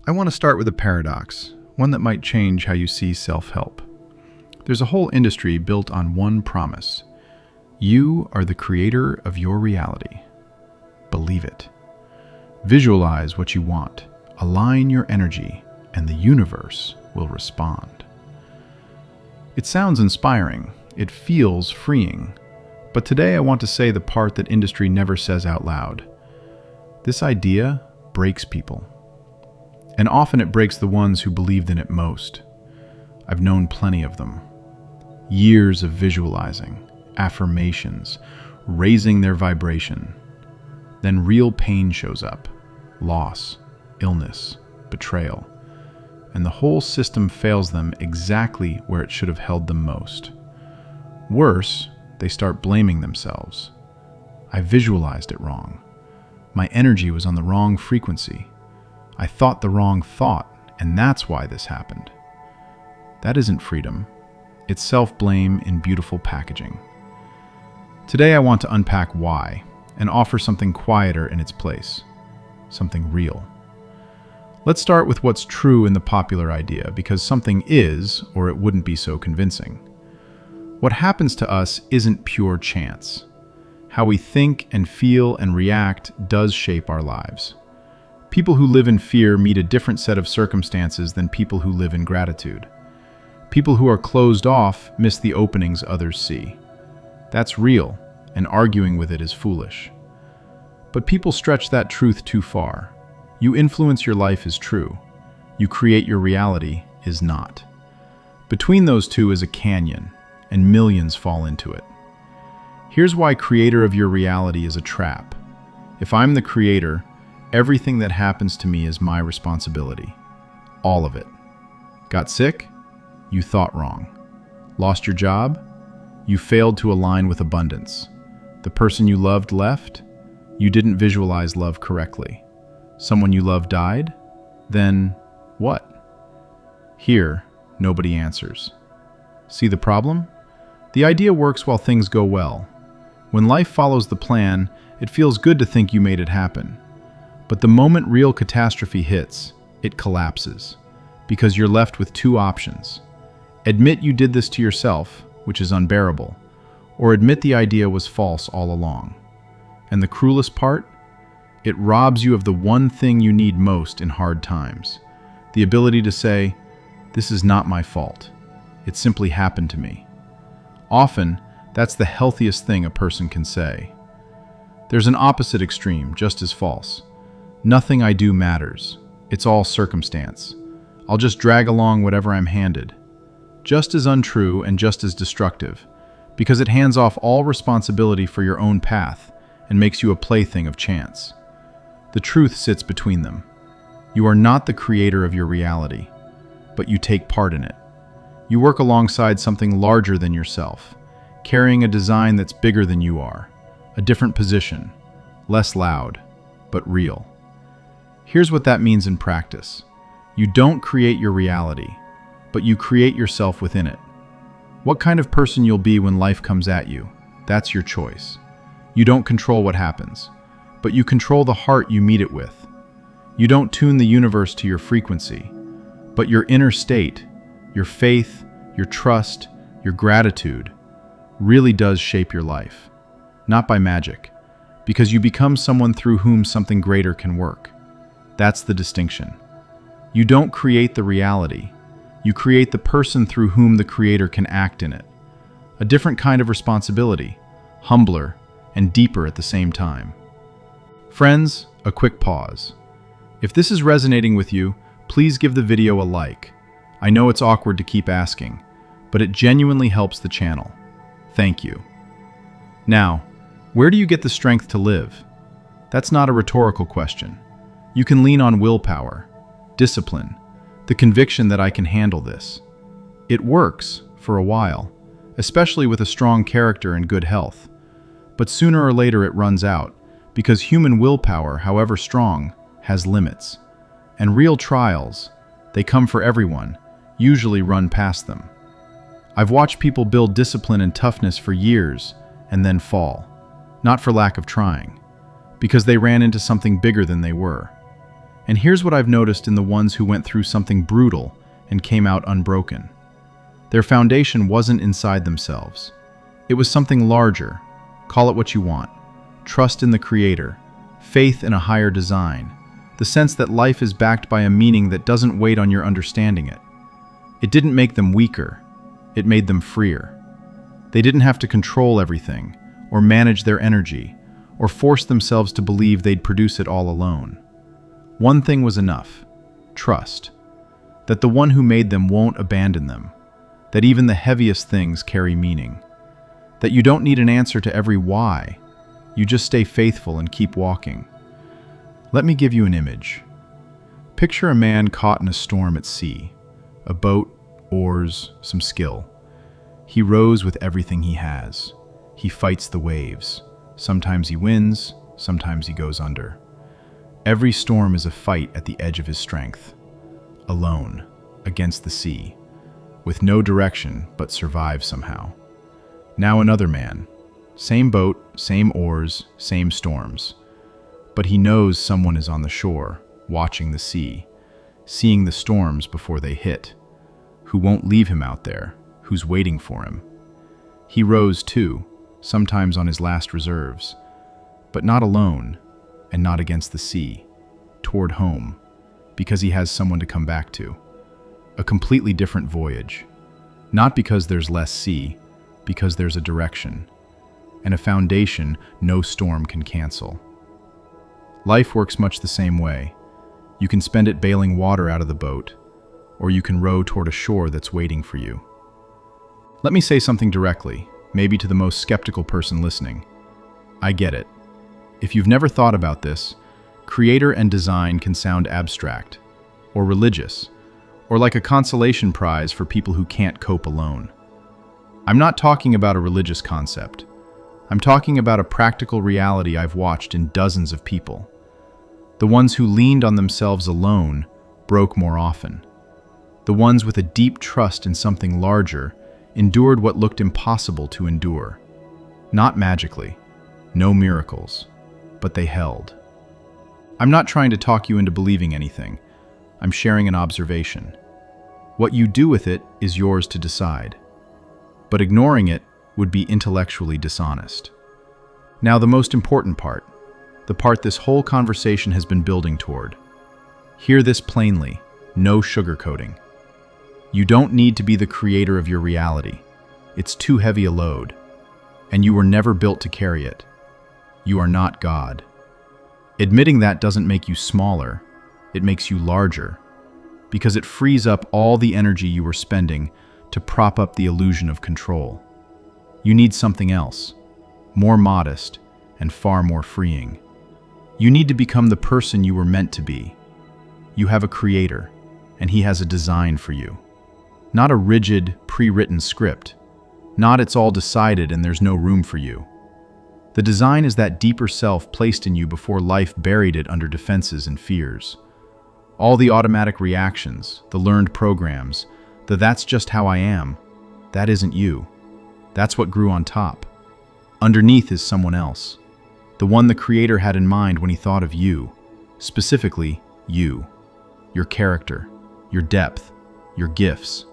I want to start with a paradox, one that might change how you see self-help. There's a whole industry built on one promise. You are the creator of your reality. Believe it. Visualize what you want, align your energy, and the universe will respond. It sounds inspiring, it feels freeing, but today I want to say the part that industry never says out loud. This idea breaks people. And often it breaks the ones who believed in it most. I've known plenty of them. Years of visualizing, affirmations, raising their vibration. Then real pain shows up. Loss, illness, betrayal. And the whole system fails them exactly where it should have held them most. Worse, they start blaming themselves. I visualized it wrong. My energy was on the wrong frequency. I thought the wrong thought, and that's why this happened. That isn't freedom. It's self-blame in beautiful packaging. Today I want to unpack why and offer something quieter in its place, something real. Let's start with what's true in the popular idea, because something is, or it wouldn't be so convincing. What happens to us isn't pure chance. How we think and feel and react does shape our lives. People who live in fear meet a different set of circumstances than people who live in gratitude. People who are closed off miss the openings others see. That's real, and arguing with it is foolish. But people stretch that truth too far. You influence your life is true. You create your reality is not. Between those two is a canyon, and millions fall into it. Here's why creator of your reality is a trap. If I'm the creator, everything that happens to me is my responsibility. All of it. Got sick? You thought wrong. Lost your job? You failed to align with abundance. The person you loved left? You didn't visualize love correctly. Someone you loved died? Then what? Here, nobody answers. See the problem? The idea works while things go well. When life follows the plan, it feels good to think you made it happen. But the moment real catastrophe hits, it collapses. Because you're left with two options. Admit you did this to yourself, which is unbearable, or admit the idea was false all along. And the cruelest part? It robs you of the one thing you need most in hard times. The ability to say, this is not my fault. It simply happened to me. Often, that's the healthiest thing a person can say. There's an opposite extreme, just as false. Nothing I do matters. It's all circumstance. I'll just drag along whatever I'm handed. Just as untrue and just as destructive, because it hands off all responsibility for your own path and makes you a plaything of chance. The truth sits between them. You are not the creator of your reality, but you take part in it. You work alongside something larger than yourself, carrying a design that's bigger than you are, a different position, less loud, but real. Here's what that means in practice. You don't create your reality, but you create yourself within it. What kind of person you'll be when life comes at you, that's your choice. You don't control what happens, but you control the heart you meet it with. You don't tune the universe to your frequency, but your inner state, your faith, your trust, your gratitude, really does shape your life. Not by magic, because you become someone through whom something greater can work. That's the distinction. You don't create the reality. You create the person through whom the creator can act in it. A different kind of responsibility, humbler and deeper at the same time. Friends, a quick pause. If this is resonating with you, please give the video a like. I know it's awkward to keep asking, but it genuinely helps the channel. Thank you. Now, where do you get the strength to live? That's not a rhetorical question. You can lean on willpower, discipline, the conviction that I can handle this. It works for a while, especially with a strong character and good health. But sooner or later it runs out, because human willpower, however strong, has limits. And real trials, they come for everyone, usually run past them. I've watched people build discipline and toughness for years and then fall, not for lack of trying, because they ran into something bigger than they were. And here's what I've noticed in the ones who went through something brutal and came out unbroken. Their foundation wasn't inside themselves. It was something larger. Call it what you want. Trust in the Creator, faith in a higher design, the sense that life is backed by a meaning that doesn't wait on your understanding it. It didn't make them weaker. It made them freer. They didn't have to control everything, or manage their energy, or force themselves to believe they'd produce it all alone. One thing was enough: trust. That the one who made them won't abandon them. That even the heaviest things carry meaning. That you don't need an answer to every why. You just stay faithful and keep walking. Let me give you an image. Picture a man caught in a storm at sea. A boat, oars, some skill. He rows with everything he has. He fights the waves. Sometimes he wins, sometimes he goes under. Every storm is a fight at the edge of his strength. Alone, against the sea, with no direction but survive somehow. Now another man. Same boat, same oars, same storms. But he knows someone is on the shore, watching the sea, seeing the storms before they hit, who won't leave him out there, who's waiting for him. He rows too, sometimes on his last reserves, but not alone and not against the sea, toward home, because he has someone to come back to. A completely different voyage. Not because there's less sea, because there's a direction, and a foundation no storm can cancel. Life works much the same way. You can spend it bailing water out of the boat, or you can row toward a shore that's waiting for you. Let me say something directly, maybe to the most skeptical person listening. I get it. If you've never thought about this, creator and design can sound abstract, or religious, or like a consolation prize for people who can't cope alone. I'm not talking about a religious concept. I'm talking about a practical reality I've watched in dozens of people. The ones who leaned on themselves alone broke more often. The ones with a deep trust in something larger endured what looked impossible to endure. Not magically, no miracles, but they held. I'm not trying to talk you into believing anything. I'm sharing an observation. What you do with it is yours to decide. But ignoring it would be intellectually dishonest. Now, the most important part, the part this whole conversation has been building toward. Hear this plainly, no sugarcoating. You don't need to be the creator of your reality. It's too heavy a load, and you were never built to carry it. You are not God. Admitting that doesn't make you smaller, it makes you larger, because it frees up all the energy you were spending to prop up the illusion of control. You need something else, more modest and far more freeing. You need to become the person you were meant to be. You have a creator, and he has a design for you. Not a rigid, pre-written script. Not it's all decided and there's no room for you. The design is that deeper self placed in you before life buried it under defenses and fears. All the automatic reactions, the learned programs, the "that's just how I am," that isn't you. That's what grew on top. Underneath is someone else. The one the Creator had in mind when he thought of you. Specifically, you. Your character, your depth, your gifts.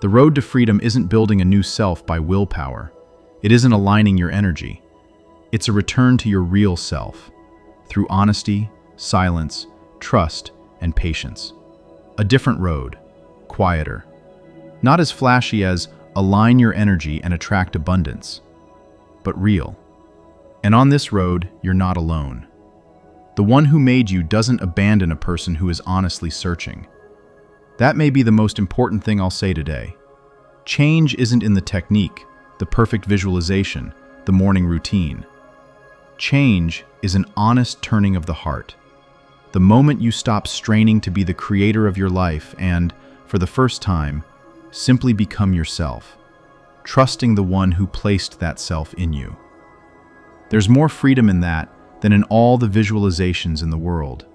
The road to freedom isn't building a new self by willpower. It isn't aligning your energy. It's a return to your real self, through honesty, silence, trust, and patience. A different road, quieter. Not as flashy as align your energy and attract abundance, but real. And on this road, you're not alone. The one who made you doesn't abandon a person who is honestly searching. That may be the most important thing I'll say today. Change isn't in the technique, the perfect visualization, the morning routine. Change is an honest turning of the heart. The moment you stop straining to be the creator of your life and, for the first time, simply become yourself, trusting the one who placed that self in you. There's more freedom in that than in all the visualizations in the world.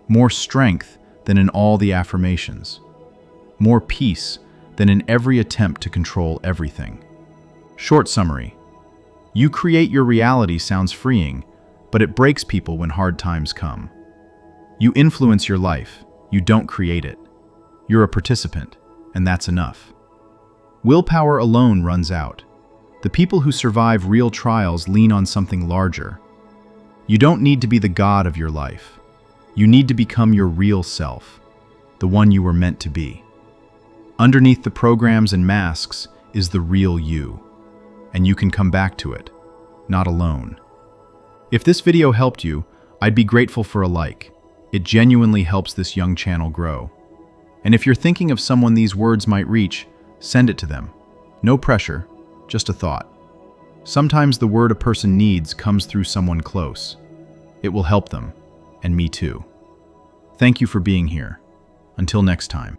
More strength than in all the affirmations. More peace than in every attempt to control everything. Short summary. You create your reality sounds freeing, but it breaks people when hard times come. You influence your life. You don't create it. You're a participant, and that's enough. Willpower alone runs out. The people who survive real trials lean on something larger. You don't need to be the god of your life. You need to become your real self, the one you were meant to be. Underneath the programs and masks is the real you, and you can come back to it, not alone. If this video helped you, I'd be grateful for a like. It genuinely helps this young channel grow. And if you're thinking of someone these words might reach, send it to them. No pressure, just a thought. Sometimes the word a person needs comes through someone close. It will help them, and me too. Thank you for being here. Until next time.